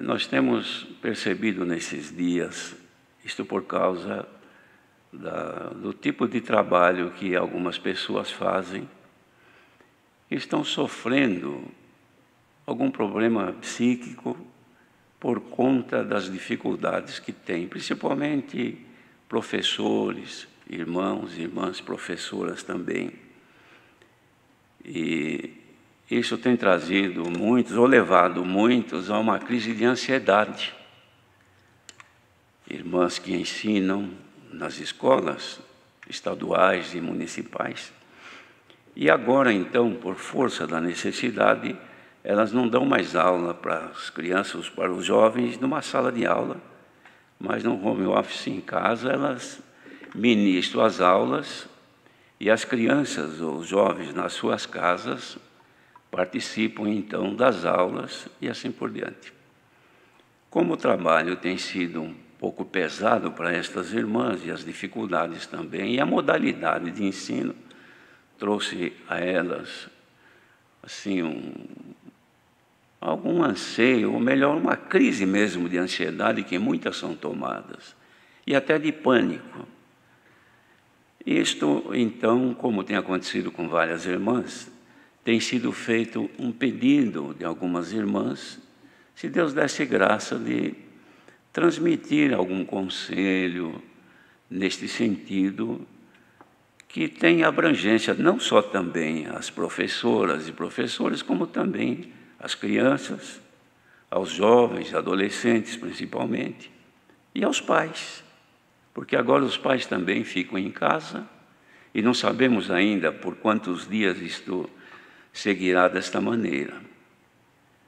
Nós temos percebido nesses dias, isto por causa do tipo de trabalho que algumas pessoas fazem, que estão sofrendo algum problema psíquico por conta das dificuldades que têm, principalmente professores, irmãos e irmãs professoras também. E isso tem trazido muitos, ou levado muitos, a uma crise de ansiedade. Irmãs que ensinam nas escolas estaduais e municipais. E agora, então, por força da necessidade, elas não dão mais aula para as crianças, para os jovens, numa sala de aula, mas no home office em casa, elas ministram as aulas e as crianças ou os jovens nas suas casas participam, então, das aulas e assim por diante. Como o trabalho tem sido um pouco pesado para estas irmãs e as dificuldades também, e a modalidade de ensino trouxe a elas assim algum anseio, ou melhor, uma crise mesmo de ansiedade, que muitas são tomadas, e até de pânico. Isto, então, como tem acontecido com várias irmãs, tem sido feito um pedido de algumas irmãs, se Deus desse graça de transmitir algum conselho neste sentido, que tem abrangência não só também às professoras e professores, como também às crianças, aos jovens, adolescentes principalmente, e aos pais, porque agora os pais também ficam em casa e não sabemos ainda por quantos dias isto seguirá desta maneira.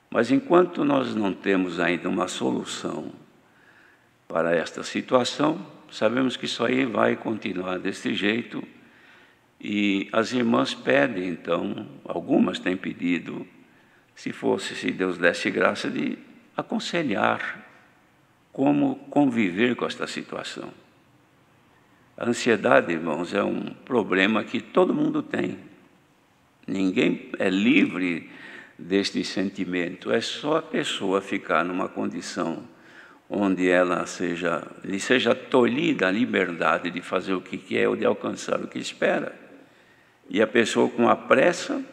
Mas enquanto nós não temos ainda uma solução para esta situação, sabemos que isso aí vai continuar desse jeito. E as irmãs pedem, então, algumas têm pedido, se Deus desse graça, de aconselhar como conviver com esta situação. A ansiedade, irmãos, é um problema que todo mundo tem. Ninguém é livre deste sentimento. É só a pessoa ficar numa condição onde ela lhe seja tolhida a liberdade de fazer o que quer ou de alcançar o que espera. E a pessoa com a pressa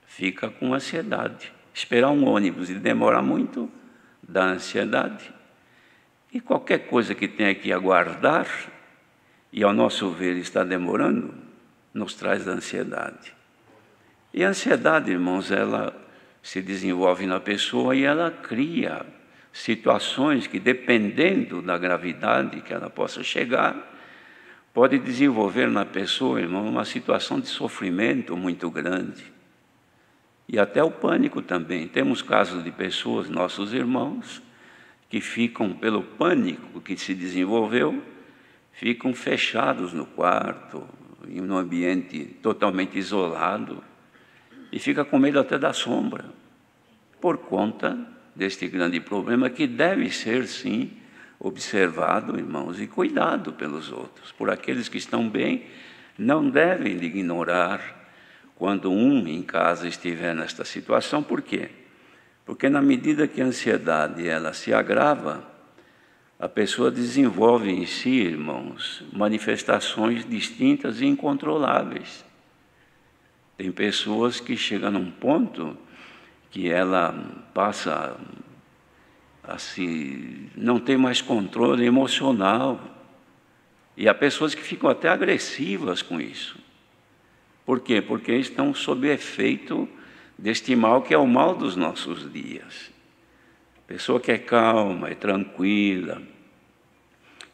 fica com ansiedade. Esperar um ônibus e demorar muito dá ansiedade. E qualquer coisa que tenha que aguardar, e ao nosso ver está demorando, nos traz ansiedade. E a ansiedade, irmãos, ela se desenvolve na pessoa e ela cria situações que, dependendo da gravidade que ela possa chegar, pode desenvolver na pessoa, irmão, uma situação de sofrimento muito grande. E até o pânico também. Temos casos de pessoas, nossos irmãos, que ficam, pelo pânico que se desenvolveu, ficam fechados no quarto, em um ambiente totalmente isolado, e fica com medo até da sombra, por conta deste grande problema que deve ser, sim, observado, irmãos, e cuidado pelos outros. Por aqueles que estão bem, não devem ignorar quando um em casa estiver nesta situação. Por quê? Porque na medida que a ansiedade ela se agrava, a pessoa desenvolve em si, irmãos, manifestações distintas e incontroláveis. Tem pessoas que chegam num ponto que ela passa não tem mais controle emocional. E há pessoas que ficam até agressivas com isso. Por quê? Porque estão sob efeito deste mal que é o mal dos nossos dias. Pessoa que é calma, é tranquila,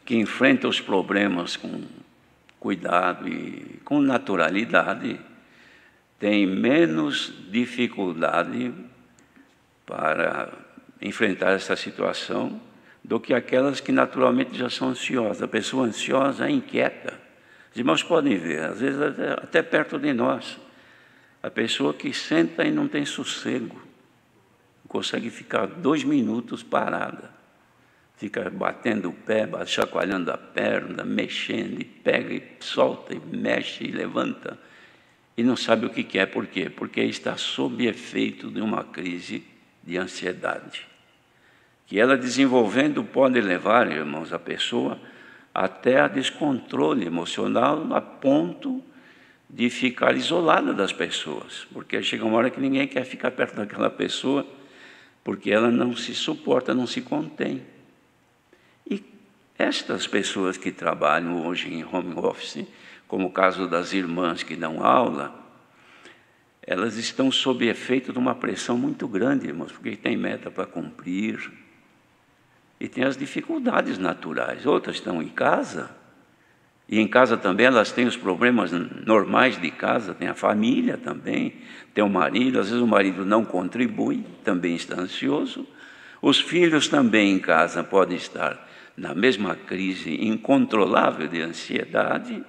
que enfrenta os problemas com cuidado e com naturalidade, tem menos dificuldade para enfrentar essa situação do que aquelas que naturalmente já são ansiosas. A pessoa ansiosa é inquieta. Os irmãos podem ver, às vezes até perto de nós, a pessoa que senta e não tem sossego, não consegue ficar 2 minutos parada, fica batendo o pé, chacoalhando a perna, mexendo, e pega e solta, e mexe e levanta, e não sabe o que é. Por quê? Porque está sob efeito de uma crise de ansiedade, que ela desenvolvendo pode levar, irmãos, a pessoa até a descontrole emocional a ponto de ficar isolada das pessoas, porque chega uma hora que ninguém quer ficar perto daquela pessoa, porque ela não se suporta, não se contém. E estas pessoas que trabalham hoje em home office, como o caso das irmãs que dão aula, elas estão sob efeito de uma pressão muito grande, irmãos, porque tem meta para cumprir e tem as dificuldades naturais. Outras estão em casa, e em casa também elas têm os problemas normais de casa, tem a família também, tem o marido, às vezes o marido não contribui, também está ansioso. Os filhos também em casa podem estar na mesma crise incontrolável de ansiedade.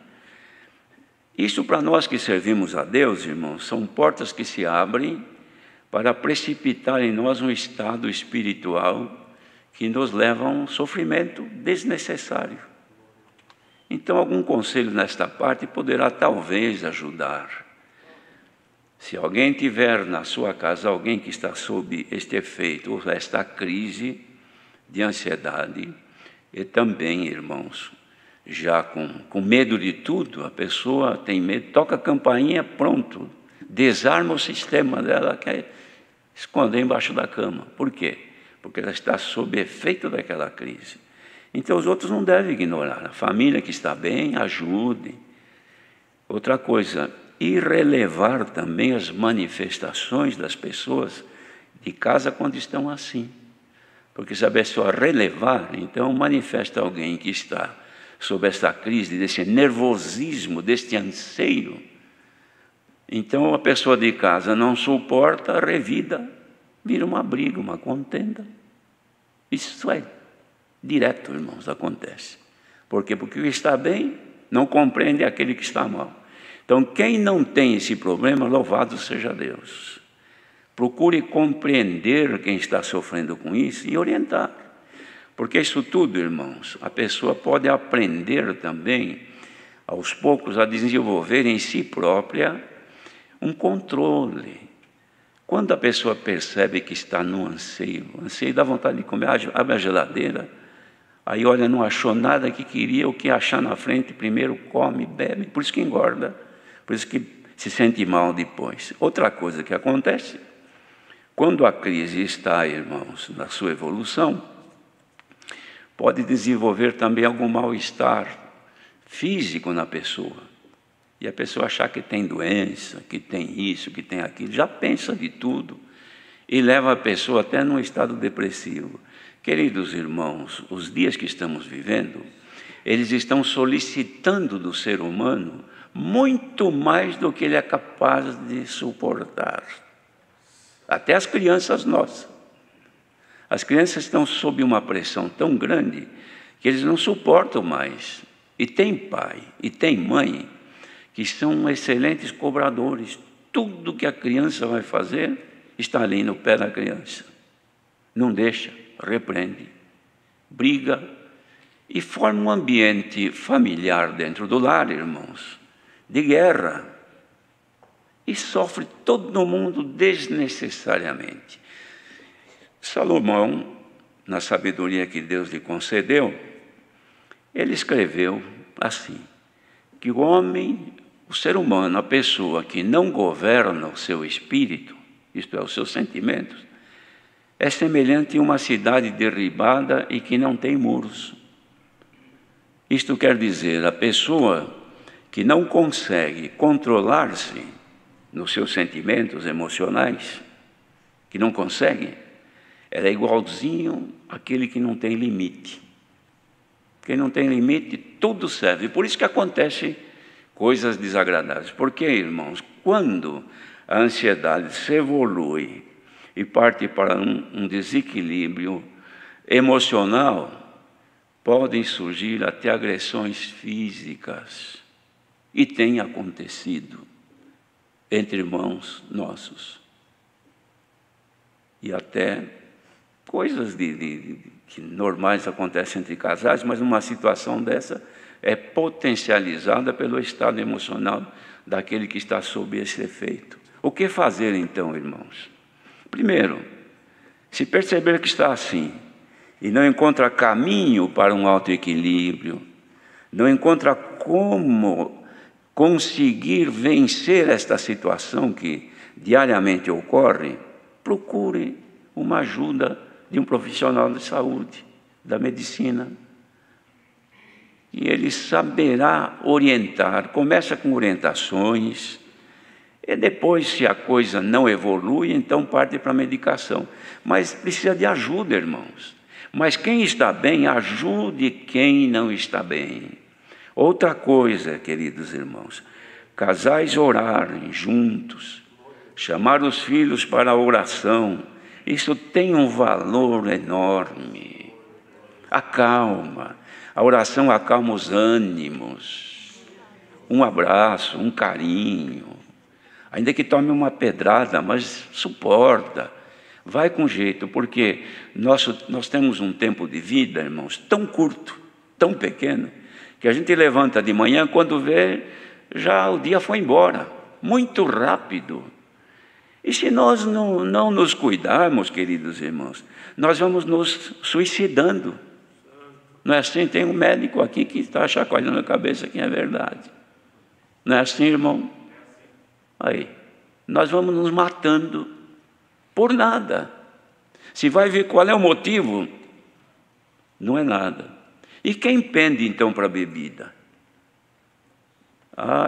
Isso para nós que servimos a Deus, irmãos, são portas que se abrem para precipitar em nós um estado espiritual que nos leva a um sofrimento desnecessário. Então, algum conselho nesta parte poderá talvez ajudar. Se alguém tiver na sua casa alguém que está sob este efeito, ou esta crise de ansiedade, e também, irmãos, já com medo de tudo, a pessoa tem medo, toca a campainha, pronto, desarma o sistema dela, quer esconder embaixo da cama. Por quê? Porque ela está sob efeito daquela crise. Então os outros não devem ignorar. A família que está bem, ajude. Outra coisa, e relevar também as manifestações das pessoas de casa quando estão assim. Porque se a pessoa relevar, então manifesta alguém que está sob essa crise, desse nervosismo, deste anseio. Então a pessoa de casa não suporta, revida, vira uma briga, uma contenda. Isso é direto, irmãos, acontece. Por quê? Porque o que está bem não compreende aquele que está mal. Então, quem não tem esse problema, louvado seja Deus. Procure compreender quem está sofrendo com isso e orientar. Porque isso tudo, irmãos, a pessoa pode aprender também, aos poucos, a desenvolver em si própria um controle. Quando a pessoa percebe que está no anseio dá vontade de comer, abre a geladeira, aí olha, não achou nada que queria, o que achar na frente, primeiro come, bebe, por isso que engorda, por isso que se sente mal depois. Outra coisa que acontece, quando a crise está, irmãos, na sua evolução, pode desenvolver também algum mal-estar físico na pessoa. E a pessoa achar que tem doença, que tem isso, que tem aquilo, já pensa de tudo e leva a pessoa até num estado depressivo. Queridos irmãos, os dias que estamos vivendo, eles estão solicitando do ser humano muito mais do que ele é capaz de suportar. Até as crianças nossas. As crianças estão sob uma pressão tão grande que eles não suportam mais. E tem pai, e tem mãe, que são excelentes cobradores. Tudo que a criança vai fazer está ali no pé da criança. Não deixa, repreende, briga e forma um ambiente familiar dentro do lar, irmãos, de guerra. E sofre todo mundo desnecessariamente. Salomão, na sabedoria que Deus lhe concedeu, ele escreveu assim, que o homem, o ser humano, a pessoa que não governa o seu espírito, isto é, os seus sentimentos, é semelhante a uma cidade derribada e que não tem muros. Isto quer dizer, a pessoa que não consegue controlar-se nos seus sentimentos emocionais, que não consegue, ela é igualzinho àquele que não tem limite. Quem não tem limite, tudo serve. Por isso que acontece coisas desagradáveis. Porque, irmãos, quando a ansiedade se evolui e parte para um desequilíbrio emocional, podem surgir até agressões físicas. E tem acontecido entre irmãos nossos. E até coisas que normais acontecem entre casais, mas uma situação dessa é potencializada pelo estado emocional daquele que está sob esse efeito. O que fazer então, irmãos? Primeiro, Se perceber que está assim e não encontra caminho para um autoequilíbrio, não encontra como conseguir vencer esta situação que diariamente ocorre, procure uma ajuda de um profissional de saúde, da medicina. E ele saberá orientar. Começa com orientações, e depois, se a coisa não evolui, então parte para a medicação. Mas precisa de ajuda, irmãos. Mas quem está bem, ajude quem não está bem. Outra coisa, queridos irmãos, casais orarem juntos, chamar os filhos para a oração, isso tem um valor enorme. Acalma, a oração acalma os ânimos. Um abraço, um carinho, ainda que tome uma pedrada, mas suporta, vai com jeito, porque nós temos um tempo de vida, irmãos, tão curto, tão pequeno, que a gente levanta de manhã, quando vê, já o dia foi embora, muito rápido. E se nós não nos cuidarmos, queridos irmãos, nós vamos nos suicidando. Não é assim? Tem um médico aqui que está chacoalhando a cabeça que é verdade. Não é assim, irmão? Aí, nós vamos nos matando por nada. Se vai ver qual é o motivo, não é nada. E quem pende então para a bebida?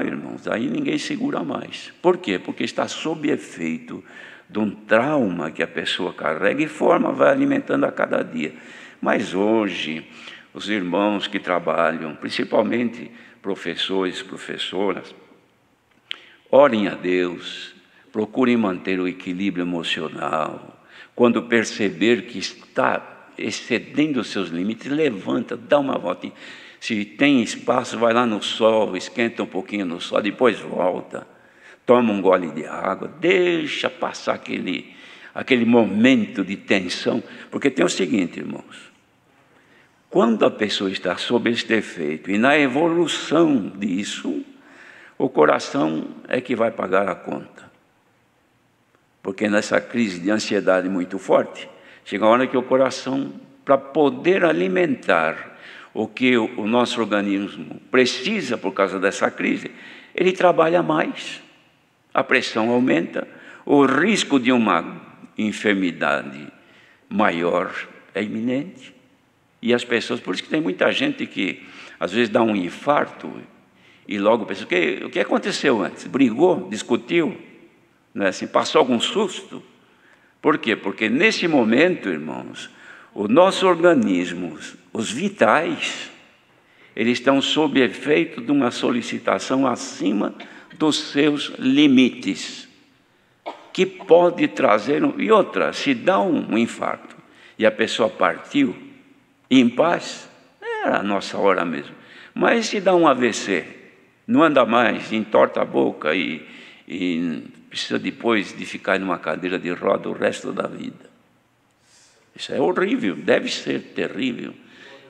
Irmãos, aí ninguém segura mais. Por quê? Porque está sob efeito de um trauma que a pessoa carrega e vai alimentando a cada dia. Mas hoje, os irmãos que trabalham, principalmente professores, professoras, orem a Deus, procurem manter o equilíbrio emocional. Quando perceber que está excedendo os seus limites, levanta, dá uma volta. Se tem espaço, vai lá no sol, esquenta um pouquinho no sol, depois volta, toma um gole de água, deixa passar aquele momento de tensão. Porque tem o seguinte, irmãos, quando a pessoa está sob este efeito e na evolução disso, o coração é que vai pagar a conta. Porque nessa crise de ansiedade muito forte, chega a hora que o coração, para poder alimentar o que o nosso organismo precisa por causa dessa crise, ele trabalha mais, a pressão aumenta, o risco de uma enfermidade maior é iminente. E as pessoas, por isso que tem muita gente que às vezes dá um infarto e logo pensa, o que aconteceu antes? Brigou? Discutiu? Não é assim? Passou algum susto? Por quê? Porque nesse momento, irmãos, o nosso organismo, os vitais, eles estão sob efeito de uma solicitação acima dos seus limites, que pode trazer... E outra, se dá um infarto e a pessoa partiu em paz, era a nossa hora mesmo. Mas se dá um AVC, não anda mais, entorta a boca e precisa depois de ficar numa cadeira de roda o resto da vida. Isso é horrível, deve ser terrível.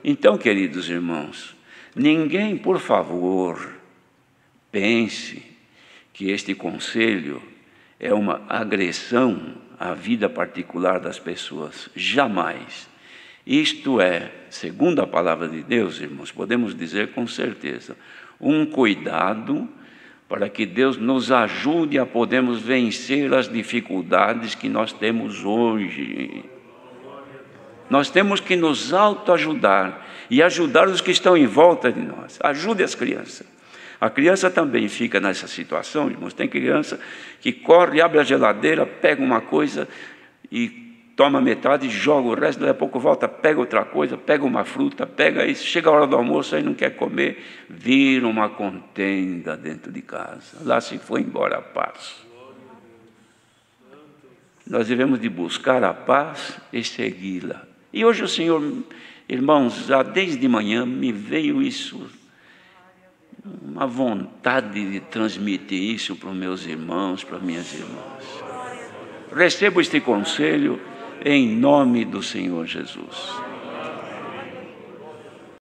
Então, queridos irmãos, ninguém, por favor, pense que este conselho é uma agressão à vida particular das pessoas. Jamais. Isto é, segundo a palavra de Deus, irmãos, podemos dizer com certeza, um cuidado para que Deus nos ajude a podermos vencer as dificuldades que nós temos hoje. Nós temos que nos autoajudar e ajudar os que estão em volta de nós. Ajude as crianças. A criança também fica nessa situação, irmãos. Tem criança que corre, abre a geladeira, pega uma coisa e toma metade, joga o resto, daqui a pouco volta, pega outra coisa, pega uma fruta, pega isso, chega a hora do almoço, aí não quer comer, vira uma contenda dentro de casa. Lá se foi embora a paz. Nós devemos de buscar a paz e segui-la. E hoje o Senhor, irmãos, já desde manhã me veio isso, uma vontade de transmitir isso para os meus irmãos, para as minhas irmãs. Recebo este conselho em nome do Senhor Jesus.